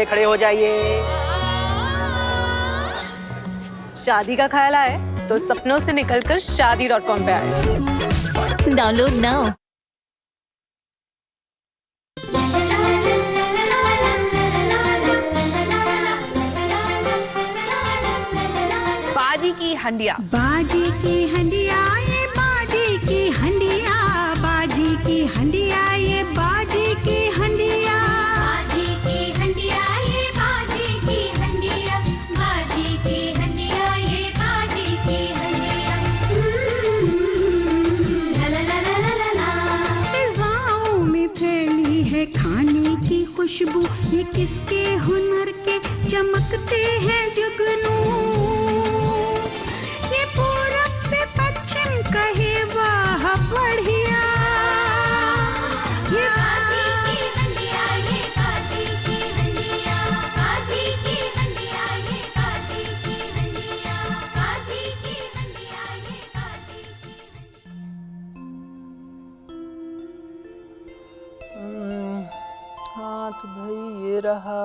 लिए खड़े हो जाइए। शादी का ख्याल आए तो सपनों से निकलकर शादी.com पे आए। Download now. बाजी की हंडिया, बाजी की हंडिया, ये बाजी की हंडिया, बाजी की हंडिया, ये बाजी की हंडिया, बाजी की हंडिया, ये बाजी की हंडिया, बाजी की हंडिया, ये बाजी की हंडिया। ला ला ला ला ला ला। फिजाओं में फैली है खाने की खुशबू, ये किसके हुनर के चमकते हैं जुगनू। ये पूरब से पश्चिम कहे वाह बढ़िया, ये बाजी की हंडिया, ये बाजी की हंडिया, बाजी की हंडिया, ये बाजी की हंडिया, बाजी की हंडिया, ये बाजी की हाँ तो भाई ये रहा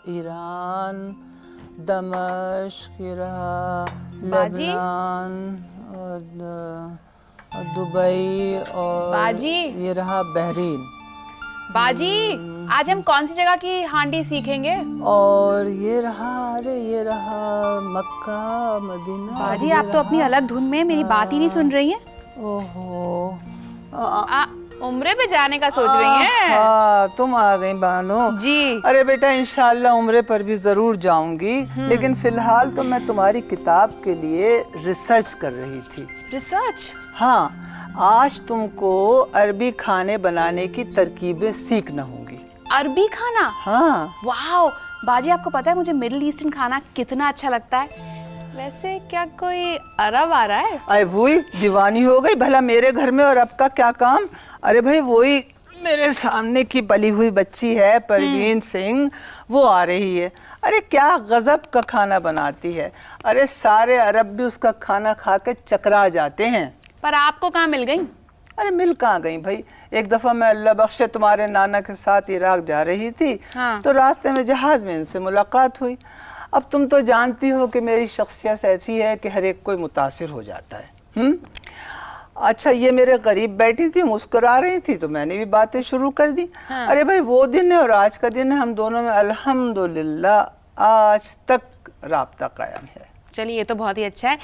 ईरान, दमश्क, ये रहा लेबनान और दुबई और बाजी। ये रहा बहरीन। बाजी आज हम कौन सी जगह की हांडी सीखेंगे? और ये रहा, अरे ये रहा मक्का, मदीना। बाजी ये आप तो अपनी रहा- अलग धुन में मेरी बात ही नहीं सुन रही हैं। ओहो उम्रे पे जाने का सोच रही हैं? हाँ तुम आ गई बानो जी। अरे बेटा इंशाल्लाह उम्रे पर भी जरूर जाऊंगी, लेकिन फिलहाल तो मैं तुम्हारी किताब के लिए रिसर्च कर रही थी। रिसर्च? हाँ, आज तुमको अरबी खाने बनाने की तरकीबें सीखना होंगी। अरबी खाना? हाँ। वाह बाजी आपको पता है मुझे मिडिल ईस्टर्न खाना कितना अच्छा लगता है। वैसे क्या कोई अरब आ रहा है? अरे वही दीवानी हो गई, भला मेरे घर में और अब का क्या काम। अरे भाई वही मेरे सामने की पली हुई बच्ची है परवीन सिंह, वो आ रही है। अरे क्या गजब का खाना बनाती है, अरे सारे अरब भी उसका खाना खा के चकरा जाते हैं। पर आपको कहाँ मिल गई? अरे मिल कहाँ गई भाई, एक दफा मैं अल्लाह बख्शे तुम्हारे नाना के साथ इराक जा रही थी। हाँ। तो रास्ते में जहाज में इनसे मुलाकात हुई। अब तुम तो जानती हो कि मेरी शख्सियत ऐसी है कि हर एक कोई मुतासिर हो जाता है। अच्छा ये मेरे करीब बैठी थी, मुस्कुरा रही थी, तो मैंने भी बातें शुरू कर दी। हाँ। अरे भाई वो दिन है और आज का दिन है, हम दोनों में अल्हम्दुलिल्लाह आज तक राब्ता कायम है। चलिए ये तो बहुत ही अच्छा है,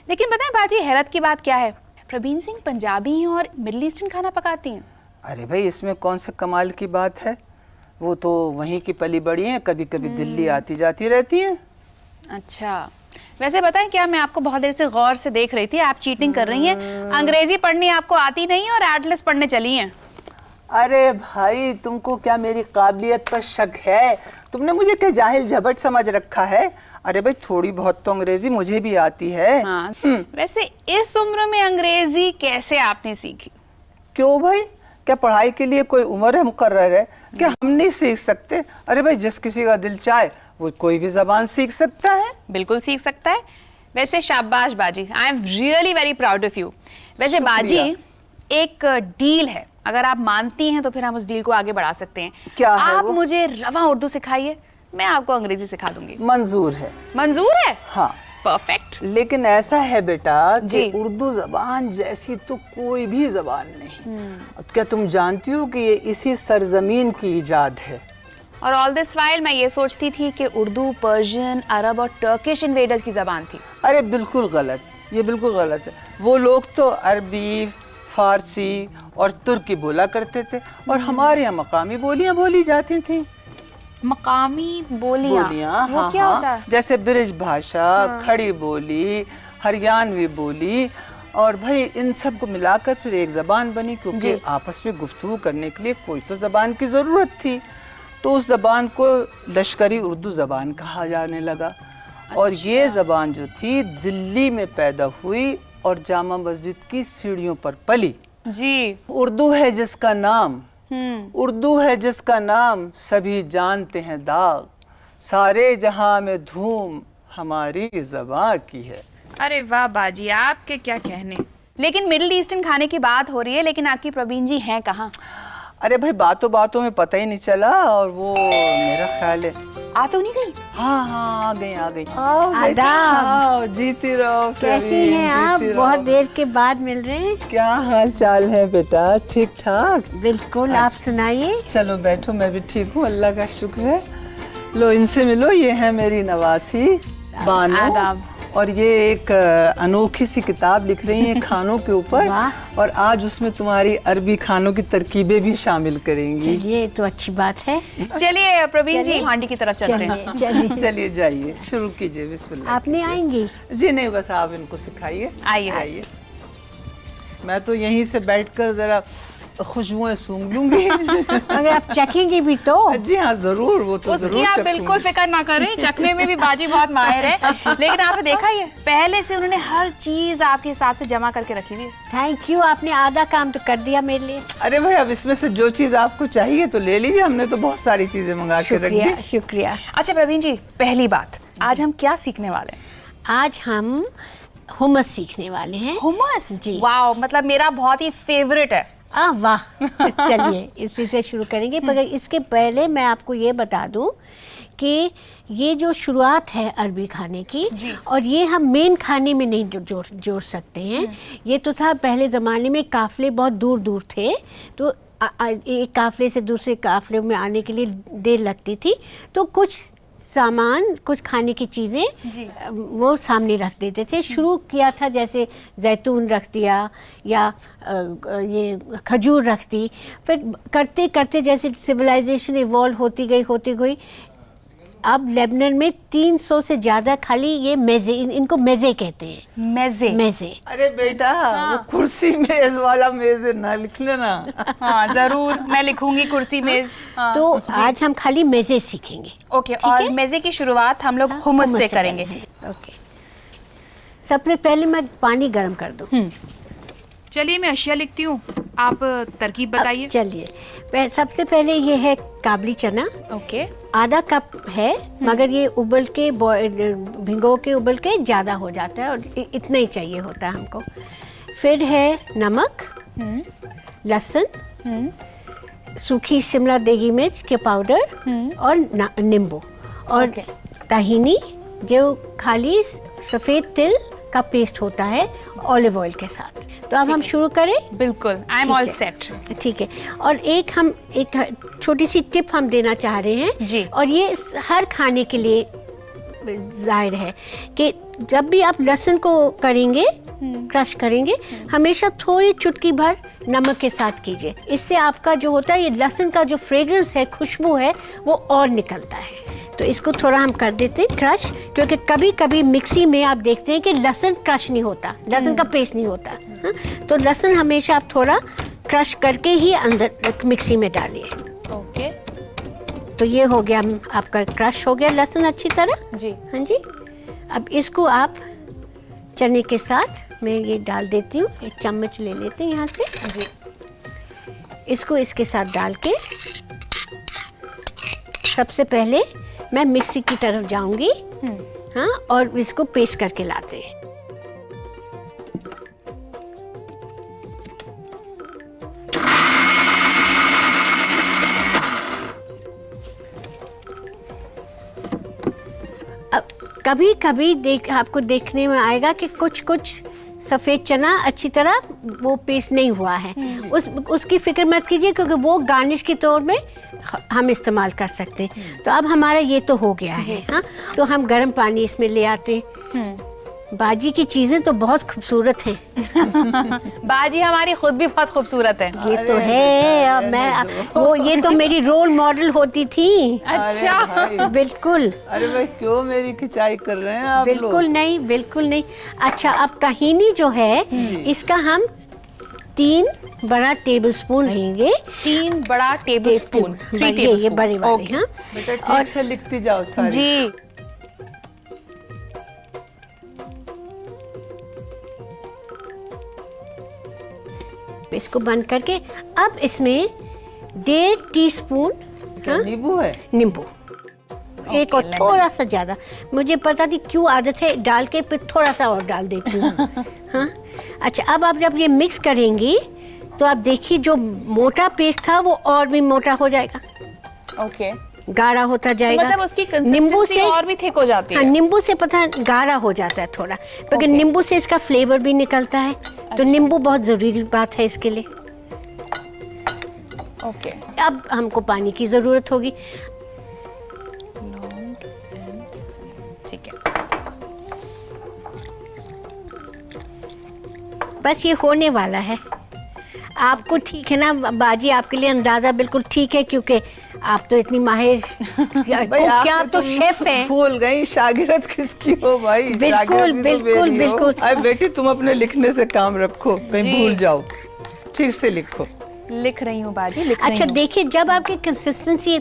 लेकिन पता है बाजी हैरत की बात क्या है, प्रवीण सिंह पंजाबी हैं और मिडिल ईस्टर्न खाना पकाती हैं। अरे भाई इसमें कौन से कमाल की बात है, वो तो वहीं की पली बड़ी हैं, कभी कभी दिल्ली आती जाती रहती हैं। अच्छा वैसे बताएं क्या, मैं आपको बहुत देर से गौर से देख रही थी, आप चीटिंग कर रही हैं, अंग्रेजी पढ़नी आपको आती नहीं और एटलस पढ़ने चली हैं। अरे भाई तुमको क्या मेरी काबिलियत पर शक है? तुमने मुझे क्या जाहिल झबट समझ रखा है? अरे भाई थोड़ी बहुत तो अंग्रेजी मुझे भी आती है। हाँ। वैसे इस उम्र में अंग्रेजी कैसे आपने सीखी? क्यों भाई, क्या पढ़ाई के लिए कोई उम्र है मुकर्रर है? क्या हम नहीं सीख सकते? अरे भाई जिस किसी का दिल चाहे वो कोई भी जबान सीख सकता है। बिल्कुल सीख सकता है। वैसे शाबाश बाजी, I am really very proud of you. वैसे बाजी एक डील है, अगर आप मानती हैं तो फिर हम उस डील को आगे बढ़ा सकते हैं। क्या है आप वो? मुझे रवा उर्दू सिखाइए, मैं आपको अंग्रेजी सिखा दूंगी। मंजूर है। मंजूर है? हाँ परफेक्ट। लेकिन ऐसा है बेटा कि जी। उर्दू जबान जैसी तो कोई भी जबान नहीं। क्या तुम जानती हो कि ये इसी सरजमीन की इजाद है? और ऑल दिस वाइल मैं ये सोचती थी कि उर्दू पर्शियन, अरब और टर्किश इन्वेडर्स की जबान थी। अरे बिल्कुल गलत, ये बिल्कुल गलत है। वो लोग तो अरबी, फारसी और तुर्की बोला करते थे और हमारे यहाँ मकामी बोलियाँ बोली जाती थी। मकामी बोलियां? वो हाँ, क्या हाँ, होता है? जैसे ब्रिज भाषा, खड़ी बोली, हरियाणवी बोली, और भाई इन सब को मिलाकर फिर एक जबान बनी, क्योंकि आपस में गुफ्तगू करने के लिए कोई तो जबान की जरूरत थी। तो उस जबान को लश्करी उर्दू जबान कहा जाने लगा। और ये जबान जो थी दिल्ली में पैदा हुई और जामा मस्जिद की सीढ़ियों पर पली। जी। उर्दू है जिसका नाम, उर्दू है जिसका नाम, सभी जानते हैं दाग, सारे जहां में धूम हमारी ज़बां की है। अरे वाह बाजी, आपके क्या कहने। लेकिन मिडिल ईस्टर्न खाने की बात हो रही है, लेकिन आपकी प्रवीण जी हैं कहाँ? अरे भाई बातों बातों में पता ही नहीं चला, और वो मेरा ख्याल है आ तो नहीं गई? हाँ हाँ, आ गई आ गई। आदाब। आओ, जीती रहो कैसी प्रवीण, हैं आप? जीती रहो। बहुत देर के बाद मिल रहे हैं। क्या हाल चाल है बेटा? ठीक ठाक? बिल्कुल, आप सुनाइए। चलो बैठो, मैं भी ठीक हूँ, अल्लाह का शुक्र है। लो इनसे मिलो, ये है मेरी नवासी बानो, आदाब। और ये एक अनोखी सी किताब लिख रही हैं खानों के ऊपर, वाह। और आज उसमें तुम्हारी अरबी खानों की तरकीबें भी शामिल करेंगी। चलिए, तो अच्छी बात है। चलिए प्रवीण जी, हांडी की तरफ चलते हैं। चलिए चलिए जाइए, शुरू कीजिए, बिस्मिल्लाह। आप नहीं आएंगी? जी नहीं, बस आप इनको सिखाइए। आइए। आइए, मैं तो यहीं से बैठकर जरा खुशबुएं सूंघ लूंगी। अगर आप चखेंगी भी तो। जी हाँ, जरूर, वो तो उसकी जरूर आप चखूंगी। बिल्कुल फिक्र ना करें, चखने में भी बाजी बहुत माहिर है। लेकिन आपने देखा ये पहले से उन्होंने हर चीज आपके हिसाब से जमा करके रखी हुई है। थैंक यू, आपने आधा काम तो कर दिया मेरे लिए। अरे भाई, अब इसमें से जो चीज आपको चाहिए तो ले लीजिए, हमने तो बहुत सारी चीजें मंगा के रख शुक्रिया दी। शुक्रिया। अच्छा प्रवीण जी, पहली बात, आज हम क्या सीखने वाले हैं? आज हम हुमस सीखने वाले हैं। हुमस जी। वाओ, मतलब मेरा बहुत ही फेवरेट है। वाह। चलिए इसी से शुरू करेंगे, मगर इसके पहले मैं आपको ये बता दूं कि ये जो शुरुआत है अरबी खाने की, और ये हम मेन खाने में नहीं जोड़ सकते हैं। ये तो था पहले ज़माने में, काफ़िले बहुत दूर दूर थे, तो एक काफ़िले से दूसरे काफ़िले में आने के लिए देर लगती थी, तो कुछ सामान, कुछ खाने की चीज़ें वो सामने रख देते थे। शुरू किया था जैसे जैतून रख दिया, या ये खजूर रख दी। फिर करते करते जैसे सिविलाइजेशन इवॉल्व होती गई, अब लेबनान में 300 से ज़्यादा खाली ये मेज़े, इनको मेज़े कहते हैं। मेज़े। अरे बेटा, वो कुर्सी मेज वाला मेज ना लिख लेना। हाँ जरूर, मैं लिखूंगी कुर्सी मेज। तो आज हम खाली मेज़े सीखेंगे। ओके, और मेज़े की शुरुआत हम लोग हुमस से करेंगे। ओके, सबसे पहले मैं पानी गर्म कर दूँ। चलिए मैं अशिया लिखती हूँ, आप तरकीब बताइए। चलिए, सबसे पहले ये है काबली चना। ओके। आधा कप है, मगर ये उबल के भिगो के उबल के ज़्यादा हो जाता है, और इतना ही चाहिए होता है हमको। फिर है नमक, लहसुन, सूखी शिमला देगी मिर्च के पाउडर, और नींबू, और ताहीनी, जो खाली सफ़ेद तिल का पेस्ट होता है ऑलिव ऑयल के साथ। तो अब हम शुरू करें। बिल्कुल, आई एम ऑल सेट। ठीक है, और एक छोटी सी टिप हम देना चाह रहे हैं जी। और ये हर खाने के लिए जाहिर है कि जब भी आप लहसुन को करेंगे, क्रश करेंगे, हमेशा थोड़ी चुटकी भर नमक के साथ कीजिए। इससे आपका जो होता है, ये लहसुन का जो फ्रेग्रेंस है, खुशबू है, वो और निकलता है। तो इसको थोड़ा हम कर देते हैं क्रश, क्योंकि कभी कभी मिक्सी में आप देखते हैं कि लहसुन क्रश नहीं होता, लहसुन का पेस्ट नहीं होता। तो लहसुन हमेशा आप थोड़ा क्रश करके ही अंदर मिक्सी में डालिए। ओके। तो ये हो गया, आपका क्रश हो गया लहसुन अच्छी तरह। जी। हाँ जी। अब इसको आप चने के साथ मैं ये डाल देती हूँ, एक चम्मच ले लेते हैं यहाँ से जी। इसको इसके साथ डाल के सबसे पहले मैं मिक्सी की तरफ जाऊंगी। हाँ, और इसको पेस्ट करके लाते हैं। अब कभी कभी आपको देखने में आएगा कि कुछ सफ़ेद चना अच्छी तरह वो पेस्ट नहीं हुआ है। उसकी फिक्र मत कीजिए, क्योंकि वो गार्निश के तौर में हम इस्तेमाल कर सकते हैं। तो अब हमारा ये तो हो गया है। हाँ, तो हम गर्म पानी इसमें ले आते हैं। बाजी की चीज़ें तो बहुत खूबसूरत हैं। बाजी हमारी खुद भी बहुत खूबसूरत है। ये तो है, अब ये तो मेरी रोल मॉडल होती थी। अच्छा। बिल्कुल। अरे भाई, क्यों मेरी खिंचाई कर रहे हैं आप लोग? बिल्कुल नहीं, बिल्कुल नहीं। अच्छा, अब ताहीनी जो है, इसका हम 3 बड़ा टेबल स्पून लेंगे। 3 बड़ा टेबल स्पून, 3 टेबल ये बड़े वाले। हाँ, बेटा ठीक से लिखती जाओ सारी। जी। इसको बंद करके अब इसमें 1.5 टीस्पून नींबू है, नींबू, एक और थोड़ा सा ज्यादा, मुझे पता थी क्यों आदत है डाल के फिर थोड़ा सा और डाल देती हूँ। हाँ, अच्छा, अब आप जब ये मिक्स करेंगी तो आप देखिए जो मोटा पेस्ट था वो और भी मोटा हो जाएगा। ओके। गाढ़ा होता जाएगा। मतलब उसकी नींबू कंसिस्टेंसी और भी थिक हो जाती है। हाँ, नींबू से पता है गाढ़ा हो जाता है थोड़ा, क्योंकि नींबू से इसका फ्लेवर भी निकलता है। तो नींबू बहुत जरूरी बात है इसके लिए। ओके, अब हमको पानी की जरूरत होगी। ठीक है। बस ये होने वाला है। आपको ठीक है ना बाजी, आपके लिए अंदाजा बिल्कुल ठीक है, क्योंकि आप तो इतनी माहिर क्या आप तो शेफ हैं। भूल गई शागिर्द किसकी हो भाई? बिल्कुल, शागिर्द भी तो बिल्कुल, मेरी हो। बिल्कुल। अरे बेटी तुम अपने लिखने से काम रखो, कहीं भूल जाओ, ठीक से लिखो। लिख रही हूँ बाजी, लिख रही अच्छा हूँ। देखिए, जब आपकी कंसिस्टेंसी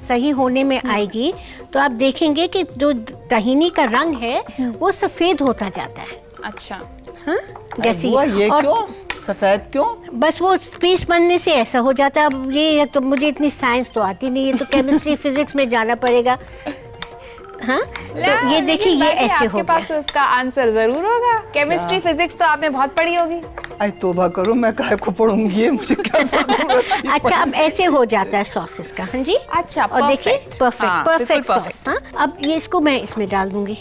सही होने में आएगी तो आप देखेंगे कि जो तहीनी का रंग है वो सफेद होता जाता है। अच्छा, हाँ? जैसे बुआ, ये और क्यों सफेद क्यों? बस वो स्पेस बनने से ऐसा हो जाता है। अब ये तो मुझे इतनी साइंस तो आती नहीं है, तो केमिस्ट्री फिजिक्स में जाना पड़ेगा। हाँ, तो ये देखिए, ये ऐसे हो आपके पास गया। तो इसका आंसर जरूर होगा। केमिस्ट्री फिजिक्स तो आपने बहुत पढ़ी होगी। अरे तोबा करो, मैं काहे को पढ़ूंगी, ये मुझे क्या जरूरत थी? अच्छा, अब ऐसे हो जाता है सॉसेस का। हाँ जी, अच्छा, और देखिए perfect। परफेक्ट हाँ, परफेक्ट बिल्कुल सॉस। हाँ, अब ये इसको मैं इसमें डाल दूंगी।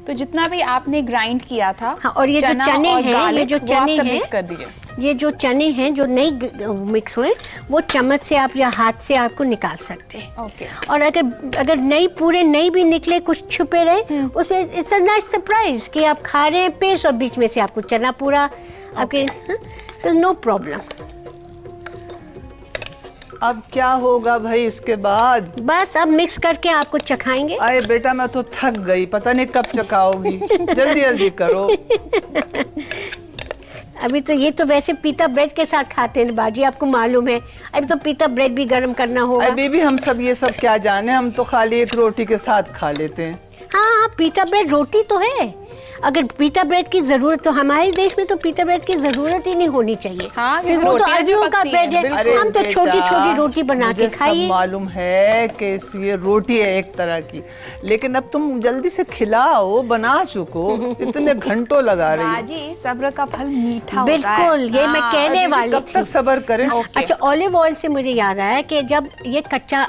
तो जितना भी आपने ग्राइंड किया था, हाँ, और ये जो चना चने और हैं, ये garlic, जो वो आप चने सब हैं, मिक्स कर दीजिए। ये जो चने हैं जो नहीं मिक्स हुए, वो चम्मच से आप या हाथ से आपको निकाल सकते हैं। ओके। और अगर नहीं पूरे नहीं भी निकले, कुछ छुपे रहे, उसमें इट्स अ नाइस सरप्राइज कि आप खा रहे हैं पेस्ट और बीच में से आपको चना पूरा आपके, सो नो प्रॉब्लम। अब क्या होगा भाई इसके बाद? बस अब मिक्स करके आपको चखाएंगे। अरे बेटा मैं तो थक गई, पता नहीं कब चकाओगी, जल्दी जल्दी करो। अभी तो ये तो वैसे पीता ब्रेड के साथ खाते हैं बाजी, आपको मालूम है। अभी तो पीता ब्रेड भी गर्म करना होगा। अरे बीबी, हम सब ये सब क्या जाने, हम तो खाली एक रोटी के साथ खा लेते हैं। हाँ, पीता ब्रेड रोटी तो है। अगर पीता ब्रेड की जरूरत, तो हमारे देश में तो पीता ब्रेड की जरूरत ही नहीं होनी चाहिए। हाँ, क्योंकि वो तो रोटियां जो आलू का पकती ब्रेड हैं, है। हम तो बेटा, छोटी छोटी रोटी बना के मुझे सब खाइए। मालूम है कि ये रोटी है एक तरह की, लेकिन अब तुम जल्दी से खिलाओ, बना चुको, इतने घंटों लगा रही हो। बाजी, सब्र का फल मीठा होता है। बिल्कुल, ये मैं कहने अरे वाली कब थी। तक सब्र करें? अच्छा, ऑलिव ऑयल से मुझे याद आया कि जब ये कच्चा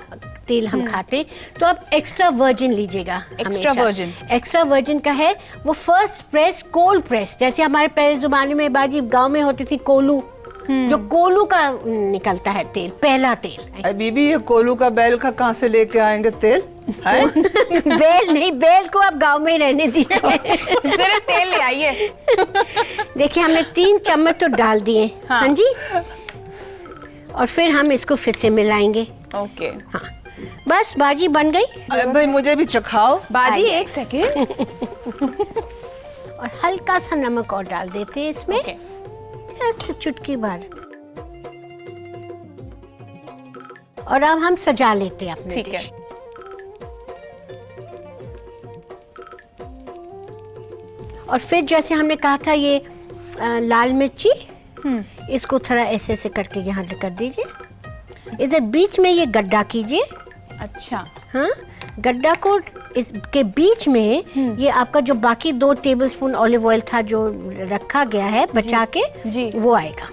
तेल हम खाते हैं, तो आप एक्स्ट्रा वर्जिन लीजिएगा। Extra virgin? एक्स्ट्रा वर्जिन का है वो फर्स्ट प्रेस, कोल्ड प्रेस। जैसे हमारे पहले जमाने में बाजी गांव में होती थी कोलू, जो कोलू का निकलता है तेल, पहला तेल। अरे बीबी, ये कोलू का बैल का कहाँ से लेके आएंगे तेल? है? बेल नहीं, बेल को आप गांव में ही रहने दीजिए। सिर्फ तेल ले आइए। देखिए, हमने 3 चम्मच तो डाल दिए। हाँ जी, और फिर हम इसको फिर से मिलाएंगे। ओके। हाँ, बस बाजी बन गई। अरे भाई मुझे भी चखाओ। बाजी, एक सेकेंड। और हल्का सा नमक और डाल देते हैं इसमें। ओके। जस्ट चुटकी भर। और अब हम सजा लेते हैं अपने ठीक है। डिश। और फिर जैसे हमने कहा था, ये लाल मिर्ची, इसको थोड़ा ऐसे ऐसे करके यहाँ कर दीजिए। इधर बीच में ये गड्ढा कीजिए। अच्छा। हाँ, गड्ढा को इसके बीच में ये आपका जो बाकी 2 टेबलस्पून ऑलिव ऑयल था जो रखा गया है बचा के, जी। वो आएगा।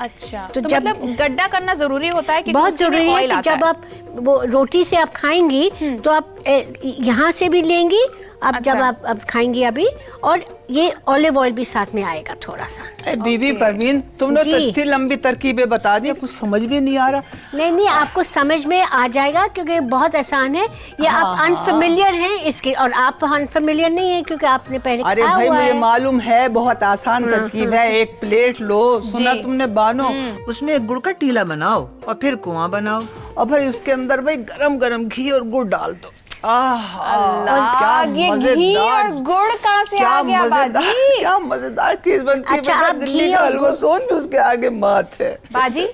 अच्छा, तो तो जब- मतलब गड्ढा करना जरूरी होता है, क्योंकि बहुत उससे जरूरी है ऑयल कि आता जब है। आप वो रोटी से आप खाएंगी तो आप यहाँ से भी लेंगी, अब अच्छा। जब आप अब खाएंगी अभी, और ये ऑलिव ऑयल भी साथ में आएगा थोड़ा सा। अरे बीबी परवीन, तुमने तो जी। इतनी लंबी तरकीबें बता दी, कुछ समझ भी नहीं आ रहा। नहीं नहीं, आपको समझ में आ जाएगा क्योंकि बहुत आसान है ये। आप अनफेमिलियर हैं इसके, और आप अनफेमिलियर नहीं है क्योंकि आपने पहले अरे खाया भाई हुआ मुझे है। मालूम है, बहुत आसान तरकीब है। एक प्लेट लो, सुना जी। तुमने बानो, उसमें एक गुड़ का टीला बनाओ और फिर कुआं बनाओ, और फिर उसके अंदर भाई गरम गरम घी और गुड़ डाल दो। अल्लाह, ये घी और गुड़ कहाँ से आ गया बाजी? क्या मजेदार चीज बनती है। अच्छा, बेटा, आप दिल्ली घी का और हलवा गुड़- सोन भी उसके आगे मात है। बाजी,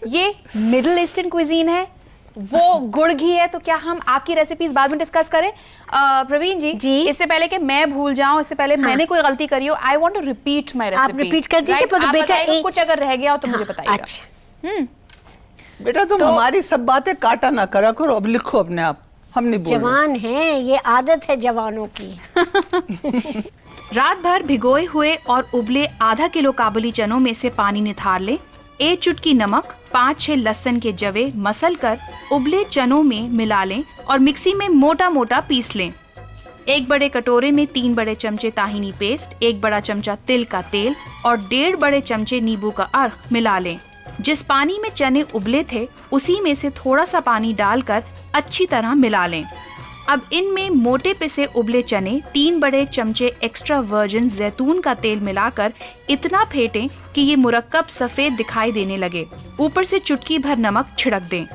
ये मिडिल ईस्टर्न क्विजीन है, वो गुड़ घी है, तो क्या हम आपकी रेसिपीज बाद में डिस्कस करें? प्रवीण जी, जी। इससे पहले कि मैं भूल जाऊं, इससे पहले मैंने कोई गलती करी हो, I want to repeat my recipe. repeat कर दीजिए, पर आप बेटा बताइएगा, एक- कुछ अगर रह गया हो तो मुझे बताइएगा। अच्छा, बेटा तुम हमारी सब बातें काटा ना करा करो, अब लिखो अपने आप, हम नहीं बोल रहे। जवान है, ये आदत है जवानों की। रात भर भिगोए हुए और उबले आधा किलो काबुली चनों में से पानी निथार लें 1 चुटकी नमक, 5-6 लहसुन के जवे मसल कर उबले चनों में मिला लें और मिक्सी में मोटा मोटा पीस लें। 1 बड़े कटोरे में 3 बड़े चमचे ताहिनी पेस्ट, 1 बड़ा चमचा तिल का तेल और 1.5 बड़े चमचे नींबू का अर्क मिला लें। जिस पानी में चने उबले थे उसी में से थोड़ा सा पानी डालकर अच्छी तरह मिला लें। अब इनमें मोटे पिसे उबले चने, 3 बड़े चमचे एक्स्ट्रा वर्जिन जैतून का तेल मिलाकर इतना फेंटें कि ये मुरक्कब सफेद दिखाई देने लगे। ऊपर से चुटकी भर नमक छिड़क दें।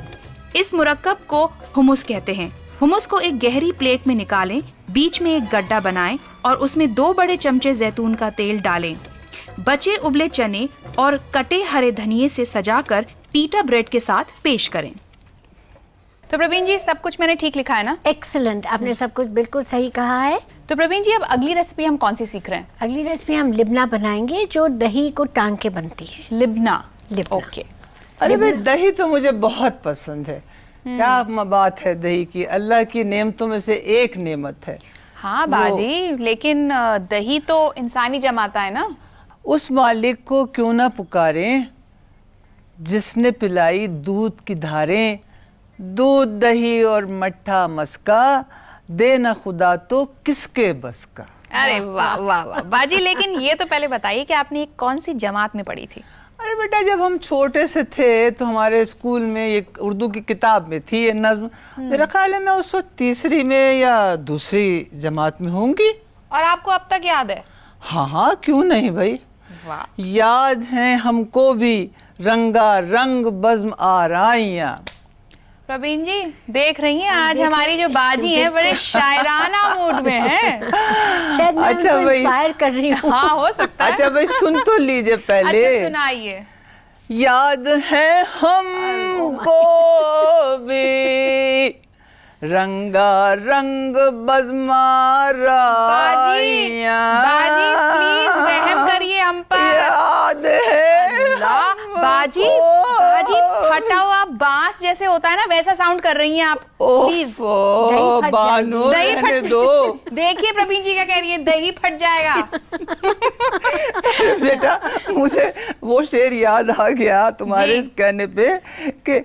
इस मुरक्कब को हुमुस कहते हैं। हुमुस को एक गहरी प्लेट में निकालें, बीच में एक गड्ढा बनाएं और उसमें 2 बड़े चमचे जैतून का तेल डालें। बचे उबले चने और कटे हरे धनिये से सजाकर पीटा ब्रेड के साथ पेश करें। तो प्रवीण जी, सब कुछ मैंने ठीक लिखा है ना? एक्सीलेंट, आपने सब कुछ बिल्कुल सही कहा है। तो प्रवीण जी, अब अगली रेसिपी हम कौन सी सीख रहे हैं? अगली रेसिपी हम लिबना बनाएंगे, जो दही को टांग के बनती है। लिबना। लिबना। ओके। अरे भाई, दही तो मुझे बहुत पसंद है। क्या बात है दही की, अल्लाह की नेमतों में से एक नेमत है। हाँ बाजी, लेकिन दही तो इंसानी जमाता है ना। उस मालिक को क्यों ना पुकारें जिसने पिलाई दूध की धारें, दूध दही और मट्ठा मस्का, दे ना खुदा तो किसके बस का। अरे वाह वाह वाह बाजी, लेकिन ये तो पहले बताइए कि आपने कौन सी जमात में पढ़ी थी? अरे बेटा, जब हम छोटे से थे तो हमारे स्कूल में एक उर्दू की किताब में थी ये नज्म। मेरा ख्याल है मैं उस वक्त 3री में या 2री जमात में होंगी। और आपको अब तक याद है? हाँ हाँ, क्यों नहीं भाई, वाह। याद है हमको भी रंगा रंग बज़्म आराइयाँ। प्रवीण जी, देख रही हैं आज हमारी जो बाजी है बड़े शायराना मूड में है। शायद मैं अच्छा उनको भाई। इंस्पायर कर रही हूँ। हाँ, हो सकता है। अच्छा भाई, सुन तो लीजिए पहले। अच्छा, सुनाइए। याद है हमको भी रंगा रंग बज़्मारा। बाजी प्लीज रहम करिए हम पर। याद है बाजी, बाजी फटा हुआ बांस जैसे होता है ना, वैसा साउंड कर रही हैं आप। प्लीज। बानो, दही रहने फट दो। देखिए प्रवीण जी क्या कह रही है, दही फट जाएगा। बेटा, मुझे वो शेर याद आ गया तुम्हारे जी। इस कहने पे कि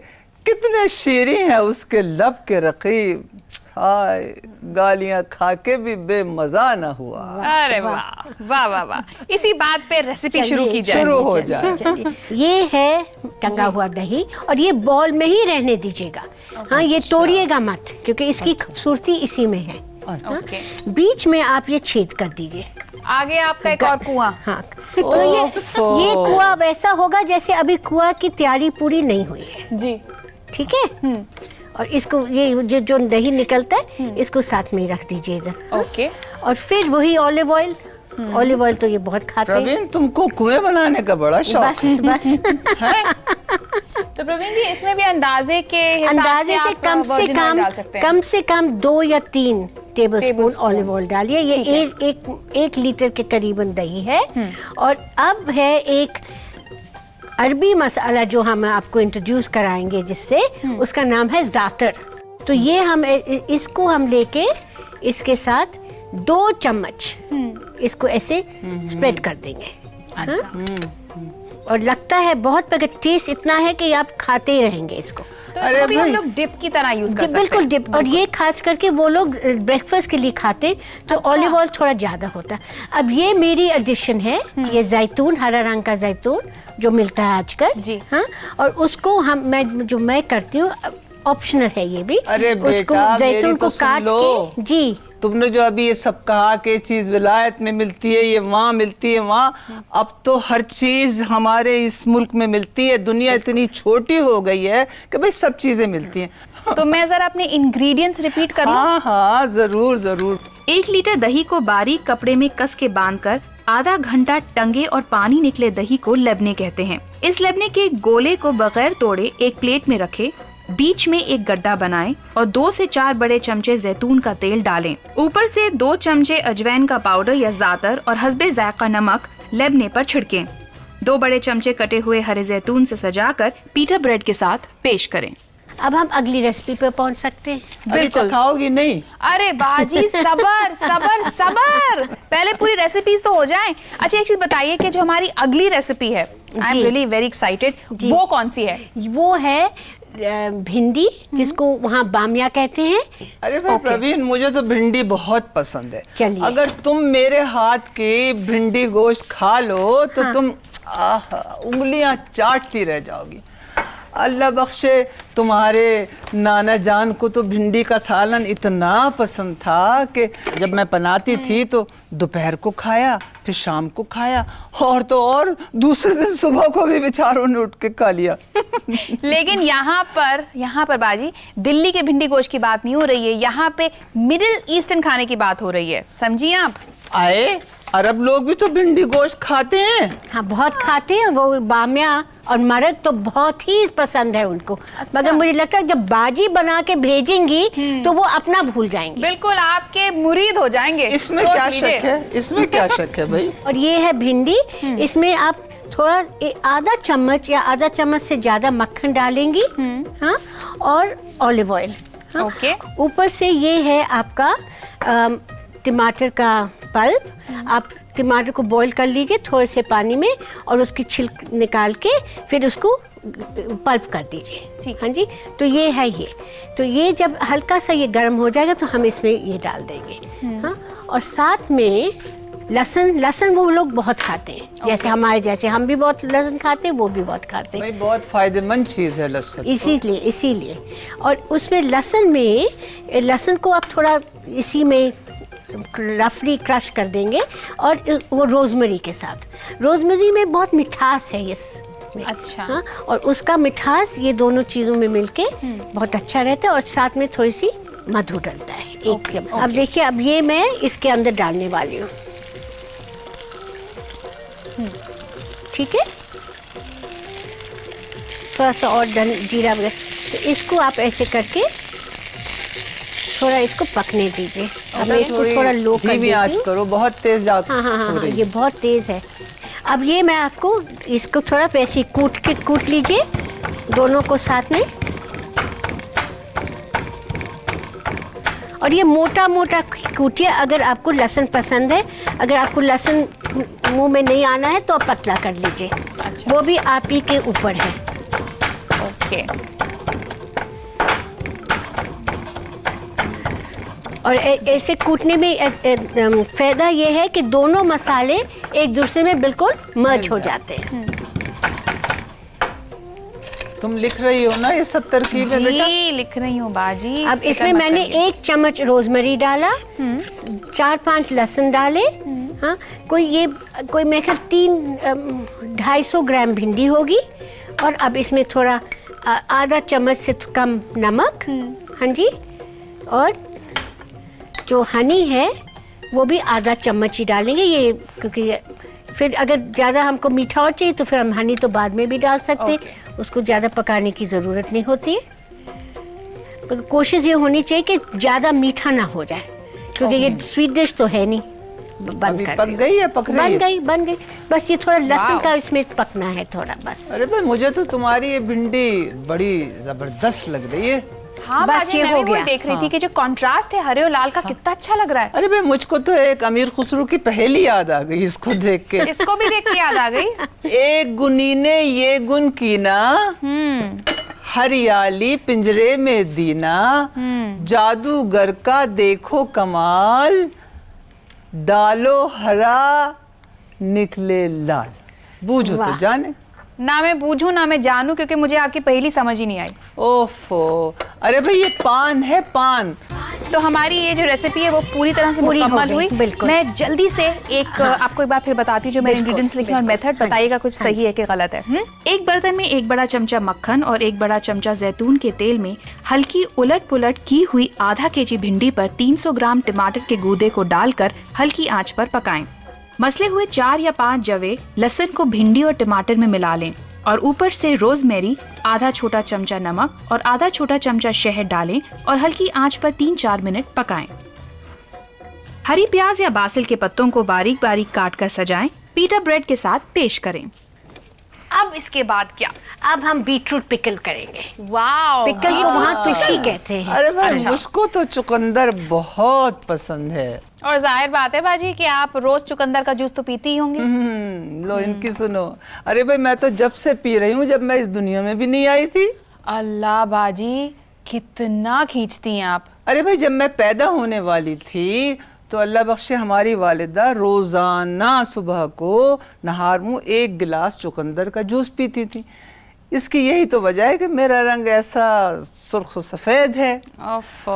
कितने शीरी हैं उसके लब के रकीब, हाय गालियां खा के भी बेमजा ना हुआ। अरे वाह वाह वाह वाह। इसी बात पे रेसिपी शुरू की जाए। शुरू हो जाए। चलिए, ये है टंगा हुआ दही और ये बॉल में ही रहने दीजिएगा। हाँ, ये तोड़िएगा मत, क्योंकि इसकी खूबसूरती इसी में है। ओके। बीच में आप ये छेद कर दीजिए। आगे आपका एक और कुआं। हाँ, तो ये कुआं वैसा होगा जैसे अभी कुआं की तैयारी पूरी नहीं हुई है। जी। ठीक है। और इसको ये जो दही निकलता है इसको साथ में ही रख दीजिए इधर। ओके। और फिर वही ऑलिव ऑयल। ऑलिव ऑयल तो ये बहुत खाते हैं। प्रवीण, तुमको कुएं बनाने का बड़ा शौक बस है। बस तो प्रवीण जी, इसमें भी अंदाजे के हिसाब से अंदाजे से आप virgin oil डाल सकते हैं। कम से कम 2 या 3 टेबलस्पून टेबलस्पून। ऑलिव ऑयल डालिए। ये ठीक है। एक लीटर के करीबन दही है। और अब है एक अरबी मसाला जो हम आपको इंट्रोड्यूस कराएंगे, जिससे उसका नाम है ज़ातर। तो ये हम इसको हम लेके इसके साथ 2 चम्मच इसको ऐसे स्प्रेड कर देंगे। और लगता है बहुत, मगर टेस्ट इतना है कि आप खाते ही रहेंगे इसको। तो इसको भी हम लोग डिप की तरह यूज कर सकते हैं। बिल्कुल डिप। और ये खास करके वो लोग ब्रेकफास्ट के लिए खाते, तो ऑलिव ऑयल थोड़ा ज्यादा होता है। अब ये मेरी एडिशन है, ये जैतून, हरा रंग का जैतून जो मिलता है आजकल जी। हाँ, और उसको मैं करती हूँ, ऑप्शनल है ये भी। अरे उसको बेटा, मेरी जैतून तो को सुन काट लो। के। जी। तुमने जो अभी ये सब कहा कि चीज विलायत में मिलती है, ये वहाँ मिलती है वहाँ, अब तो हर चीज हमारे इस मुल्क में मिलती है। दुनिया इतनी छोटी हो गई है कि भाई सब चीजें मिलती हैं। तो मैं जरा अपने इंग्रेडिएंट्स रिपीट करूं? हाँ हाँ, जरूर जरूर। 1 लीटर दही को बारीक कपड़े में कस के बांधकर आधा घंटा टंगे और पानी निकले दही को लेबने कहते हैं। इस लेबने के गोले को बगैर तोड़े एक प्लेट में रखें, बीच में एक गड्ढा बनाएं और 2 से 4 बड़े चमचे जैतून का तेल डालें। ऊपर से 2 चमचे अजवाइन का पाउडर या ज़ातर और हस्बे जायका नमक लेबने पर छिड़कें। 2 बड़े चमचे कटे हुए हरे जैतून से सजाकर पीटा ब्रेड के साथ पेश करें। अब हम अगली रेसिपी पे पहुंच सकते हैं। अभी तो खाओगी नहीं? अरे बाजी, सबर सबर सबर, पहले पूरी रेसिपीज तो हो जाएं। अच्छा, एक चीज बताइए कि जो हमारी अगली रेसिपी है आई एम जी। Really very excited. जी। वो कौन सी है? वो है भिंडी, जिसको वहाँ बामिया कहते हैं। अरे भाई प्रवीण, मुझे तो भिंडी बहुत पसंद है। चलिए। अगर तुम मेरे हाथ की भिंडी गोश्त खा लो तो हाँ। तुम उंगलियां चाटती रह जाओगी। अल्लाह बख्शे, तुम्हारे नाना जान को तो भिंडी का सालन इतना पसंद था कि जब मैं बनाती थी तो दोपहर को खाया, फिर शाम को खाया, और तो और दूसरे दिन सुबह को भी बेचारों ने उठ के खा लिया। लेकिन यहाँ पर बाजी दिल्ली के भिंडी गोश्त की बात नहीं हो रही है, यहाँ पे मिडिल ईस्टर्न खाने की बात हो रही है, समझिए आप। आए अरब लोग भी तो भिंडी गोश्त खाते हैं। हाँ, बहुत खाते हैं वो। बामिया और मरद तो बहुत ही पसंद है उनको। मगर मुझे लगता है जब बाजी बना के भेजेंगी तो वो अपना भूल जाएंगे। बिल्कुल आपके मुरीद हो जाएंगे। इसमें सोच क्या लीजिए। शक है? इसमें क्या शक है भाई? और ये है भिंडी। इसमें आप थोड़ा आधा चम्मच या आधा चम्मच से ज्यादा मक्खन डालेंगी। हाँ, और ऑलिव ऑयल। हाँ? ओके। ऊपर से ये है आपका टमाटर का पल्प। आप टमाटर को बॉईल कर लीजिए थोड़े से पानी में, और उसकी छिलक निकाल के फिर उसको पल्प कर दीजिए। ठीक। हाँ जी, तो ये है ये। तो ये जब हल्का सा ये गर्म हो जाएगा तो हम इसमें ये डाल देंगे। हाँ, और साथ में लहसुन वो लोग बहुत खाते हैं। जैसे हमारे जैसे हम भी बहुत लहसुन खाते हैं, वो भी बहुत खाते हैं। भाई बहुत फायदेमंद चीज है लहसुन। इसीलिए और उसमें लहसुन को आप थोड़ा इसी में रफली क्रश कर देंगे, और वो रोजमेरी के साथ। रोजमेरी में बहुत मिठास है इसमें। अच्छा। हाँ, और उसका मिठास ये दोनों चीज़ों में मिलके बहुत अच्छा रहता है, और साथ में थोड़ी सी मधु डलता है एक चम्मच। अब देखिए, अब ये मैं इसके अंदर डालने वाली हूँ। ठीक है, थोड़ा सा और जीरा वगैरह, तो इसको आप ऐसे करके थोड़ा इसको पकने दीजिए। अब मैं इसको थोड़ा लो कर धीमी आंच देती हूँ। करो, बहुत तेज आग हाँ, हो रही ये बहुत तेज है। अब ये मैं आपको इसको थोड़ा वैसे कूट लीजिए दोनों को साथ में, और ये मोटा मोटा कूटिए। अगर आपको लहसुन पसंद है, अगर आपको लहसुन मुंह में नहीं आना है तो आप पतला कर लीजिए। अच्छा। वो भी आप ही के ऊपर है। ओके। और ऐसे कूटने में फायदा ये है कि दोनों मसाले एक दूसरे में बिल्कुल मर्ज हो जाते हैं। तुम लिख रही हो ना ये सब तरकीबें बेटा? जी लिख रही हूँ बाजी। अब फिक्र इसमें मत मैंने करिए। 1 चम्मच रोजमेरी डाला, 4-5 लहसुन डाले। हाँ, कोई मेरे ख्याल 250 ग्राम भिंडी होगी। और अब इसमें थोड़ा आधा चम्मच से कम नमक। हाँ जी, और जो हनी है वो भी आधा चम्मच ही डालेंगे, ये क्योंकि फिर अगर ज़्यादा हमको मीठा और चाहिए तो फिर हम हनी तो बाद में भी डाल सकते हैं। उसको ज़्यादा पकाने की ज़रूरत नहीं होती है। तो कोशिश ये होनी चाहिए कि ज़्यादा मीठा ना हो जाए, क्योंकि ये स्वीट डिश तो है नहीं। बन अभी कर पक गई है? पक रही है? बन गई। बस ये थोड़ा लहसुन का इसमें पकना है थोड़ा बस। अरे भाई मुझे तो तुम्हारी ये भिंडी बड़ी जबरदस्त लग रही है। हाँ बस बाजी, ये मैं हो भी वही गया। देख रही थी कि जो कंट्रास्ट है हरे और लाल का कितना अच्छा लग रहा है। अरे भाई मुझको तो एक अमीर खुसरो की पहेली याद आ गई इसको देख के। इसको भी देख के याद आ गई। एक गुनी ने ये गुन कीना, हरियाली पिंजरे में दीना, जादूगर का देखो कमाल, डालो हरा निकले लाल। बूझो तो वाह। जाने। ना मैं बूझूं ना मैं जानूं, क्योंकि मुझे आपकी पहेली समझ ही नहीं आई। ओफो, अरे भाई ये पान है, पान। तो हमारी ये जो रेसिपी है वो पूरी तरह से पूरी हो मुकम्मल गई, हुई। बिल्कुल। मैं जल्दी से आपको एक बार फिर बताती हूँ जो मैंने बिल्कुल, इंग्रेडिएंट्स लिखे और बिल्कुल। मेथड बताइएगा कुछ सही है कि गलत है। एक बर्तन में 1 बड़ा चमचा मक्खन और 1 बड़ा चमचा जैतून के तेल में हल्की उलट पुलट की हुई आधा केजी भिंडी पर 300 ग्राम टमाटर के गूदे को डालकर हल्की आंच पर पकाएं। मसले हुए 4 या 5 जवे लहसुन को भिंडी और टमाटर में मिला लें, और ऊपर से रोजमेरी, आधा छोटा चमचा नमक और आधा छोटा चमचा शहद डालें और हल्की आंच पर 3-4 मिनट पकाएं। हरी प्याज या बासिल के पत्तों को बारीक बारीक काट कर सजाएं, पीटा ब्रेड के साथ पेश करें। अब इसके बाद क्या? अब हम बीटरूट पिकल करेंगे। वाओ, पिकल को वहाँ तुलसी कहते हैं। अरे भाई मुझको तो चुकंदर बहुत पसंद है। और जाहिर बात है बाजी कि आप रोज चुकंदर का जूस तो पीती ही होंगी। लो इनकी सुनो। अरे भाई मैं तो जब से पी रही हूँ, जब मैं इस दुनिया में भी नहीं आई थी। अल्लाह बाजी, कितना खींचती हैं आप। अरे भाई जब मैं पैदा होने वाली थी तो अल्लाह बख्शे हमारी वालिदा रोज़ाना सुबह को नहार मुँह 1 गिलास चुकंदर का जूस पीती थी। इसकी यही तो वजह है कि मेरा रंग ऐसा सुर्ख सफ़ेद है। ओफो।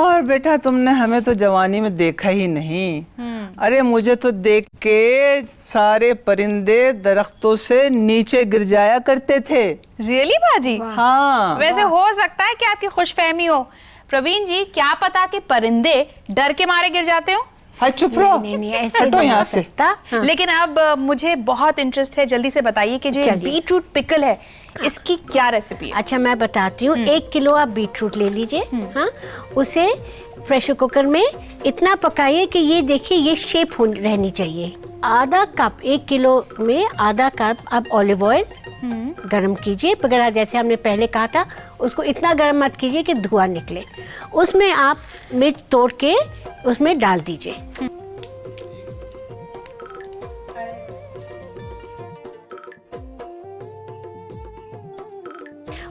और बेटा तुमने हमें तो जवानी में देखा ही नहीं। अरे मुझे तो देख के सारे परिंदे दरख्तों से नीचे गिर जाया करते थे। रियली बाजी? हाँ। वैसे हो सकता है कि आपकी खुशफहमी हो प्रवीण जी, क्या पता कि परिंदे डर के मारे गिर जाते हो। हाँ चुप रहो। नहीं ऐसे हटो नहीं यहाँ हो से। सकता। हाँ। लेकिन अब मुझे बहुत इंटरेस्ट है, जल्दी से बताइए कि जो ये चलिए। बीटरूट पिकल है इसकी क्या रेसिपी है। अच्छा मैं बताती हूँ। 1 किलो आप बीटरूट ले लीजिए। हाँ, उसे प्रेशर कुकर में इतना पकाइए कि ये देखिए ये शेप रहनी चाहिए। आधा कप, 1 किलो में आधा कप आप ऑलिव ऑयल गरम कीजिए। पकड़ा जैसे हमने पहले कहा था, उसको इतना गरम मत कीजिए कि धुआं निकले। उसमें आप मिर्च तोड़ के उसमें डाल दीजिए।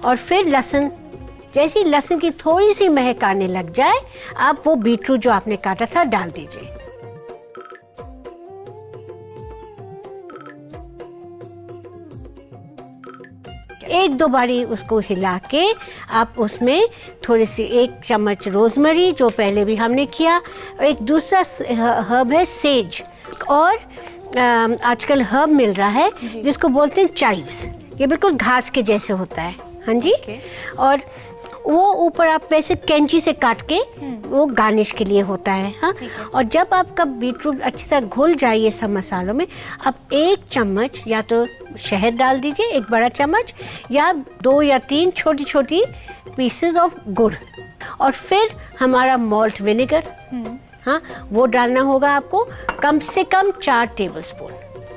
और फिर लहसुन, जैसे ही लहसुन की थोड़ी सी महक आने लग जाए, आप वो बीटरूट जो आपने काटा था डाल दीजिए। एक दो बारी उसको हिला के आप उसमें थोड़ी सी 1 चम्मच रोजमेरी, जो पहले भी हमने किया, एक दूसरा हर्ब है सेज, और आजकल हर्ब मिल रहा है जिसको बोलते हैं चाइव्स। ये बिल्कुल घास के जैसे होता है। हाँ जी। और वो ऊपर आप वैसे कैंची से काट के वो गार्निश के लिए होता है। हाँ। और जब आपका बीटरूट अच्छी तरह घुल जाए ये सब मसालों में, आप 1 चम्मच या तो शहद डाल दीजिए, 1 बड़ा चम्मच, या 2 या 3 छोटी छोटी पीसेस ऑफ गुड़, और फिर हमारा मॉल्ट विनेगर, हाँ, वो डालना होगा आपको कम से कम 4 टेबलस्पून।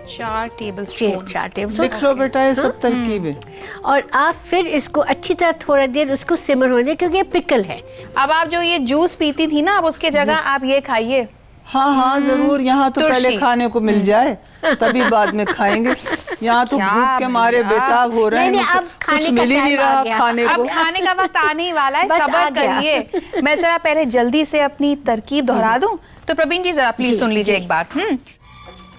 4 टेबलस्पून। 4 टेबलस्पून। लिख लो बेटा ये सब तरकीबें। और आप फिर इसको अच्छी तरह थोड़ा देर उसको सिमर होने, क्योंकि ये पिकल है। अब आप जो ये जूस पीती थी ना, अब उसके जगह आप ये खाइए। हाँ हाँ जरूर। यहाँ तो तुलसी। पहले खाने को मिल जाए तभी बाद में खाएंगे। यहाँ तो क्या भूख के मारे भैया। बेताब हो रहे हैं। नहीं, मतलब अब खाने कुछ का मिल ही नहीं टाइम आ रहा गया। खाने को। अब खाने का वक्त आने ही वाला है, बस आ सब्र गया। करिए। मैं जरा पहले जल्दी से अपनी तरकीब दोहरा दूं। तो प्रवीण जी जरा प्लीज सुन लीजिए एक बार।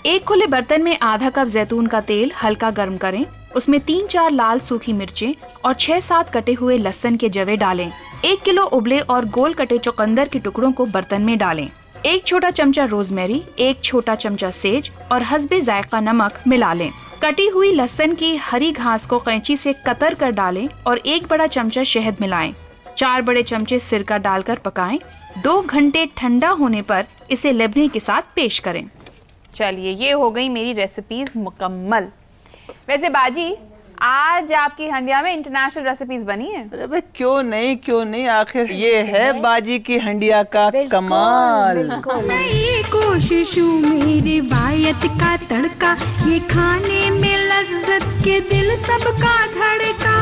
एक खुले बर्तन में आधा कप जैतून का तेल हल्का गर्म करें। उसमें 3-4 लाल सूखी मिर्चें और 6-7 कटे हुए लहसुन के जवे डालें। 1 किलो उबले और गोल कटे चुकंदर के टुकड़ों को बर्तन में डालें। 1 छोटा चमचा रोजमेरी, 1 छोटा चमचा सेज और हस्बे जायका नमक मिला लें। कटी हुई लहसुन की हरी घास को कैंची से कतर कर डालें और 1 बड़ा चमचा शहद मिलाएं। 4 बड़े चमचे सिरका डालकर पकाएं। 2 घंटे ठंडा होने पर इसे लेबने के साथ पेश करें। चलिए, ये हो गई मेरी रेसिपीज मुकम्मल। वैसे बाजी, आज आपकी हंडिया में इंटरनेशनल रेसिपीज बनी है। अरे भाई क्यों नहीं, आखिर ये है बाजी की हंडिया का कमाल। नई कोशिशों में रिवायत का तड़का, ये खाने में लज्जत के दिल सबका धड़का।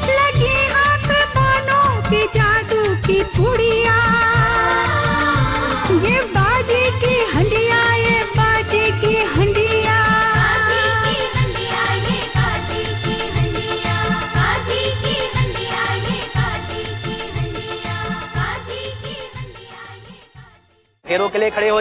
लगी हाथ बानों के जादू की पुड़िया, ये बाजी की हंडिया, ये बाजी की हंडिया। बाजी की हंडिया ये बाजी की हंडिया, बाजी की हंडिया ये बाजी की हंडिया, बाजी की हंडिया ये। फेरों के लिए खड़े हो